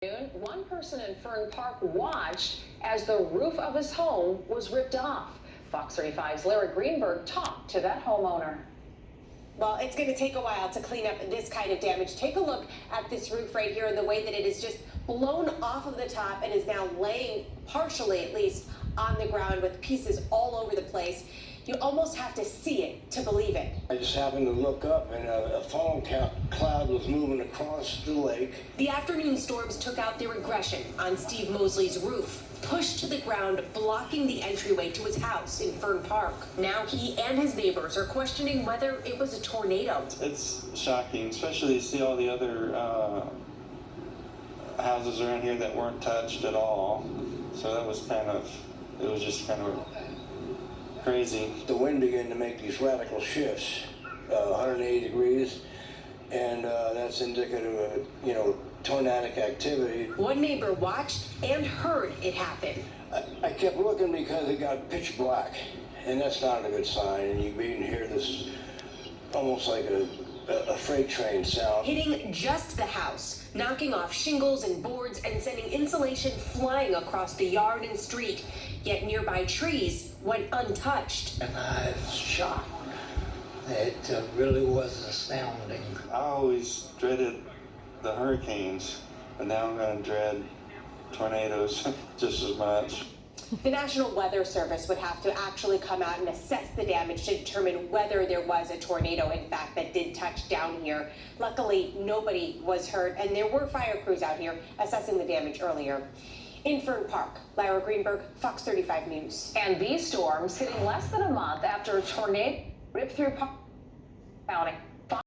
One person in Fern Park watched as the roof of his home was ripped off. Fox 35's Larry Greenberg talked to that homeowner. Well, it's going to take a while to clean up this kind of damage. Take a look at this roof right here and the way that it is just blown off of the top and is now laying, partially at least, on the ground with pieces all over the place. You almost have to see it to believe it. I just happened to look up and a foam cloud was moving across the lake. The afternoon storms took out their aggression on Steve Mosley's roof, pushed to the ground, blocking the entryway to his house in Fern Park. Now he and his neighbors are questioning whether it was a tornado. It's shocking, especially to see all the other houses around here that weren't touched at all. So that was it was just kind of crazy. The wind began to make these radical shifts, 180 degrees, and that's indicative of, tornadic activity. One neighbor watched and heard it happen. I kept looking because it got pitch black, and that's not a good sign, and you can hear this almost like a freight train sound. Hitting just the house, knocking off shingles and boards and sending insulation flying across the yard and street. Yet nearby trees went untouched. And I was shocked. It really was astounding. I always dreaded the hurricanes, but now I'm going to dread tornadoes just as much. The National Weather Service would have to actually come out and assess the damage to determine whether there was a tornado, in fact, that did touch down here. Luckily, nobody was hurt, and there were fire crews out here assessing the damage earlier. In Fern Park, Lyra Greenberg, Fox 35 News. And these storms hitting less than a month after a tornado ripped through Park County.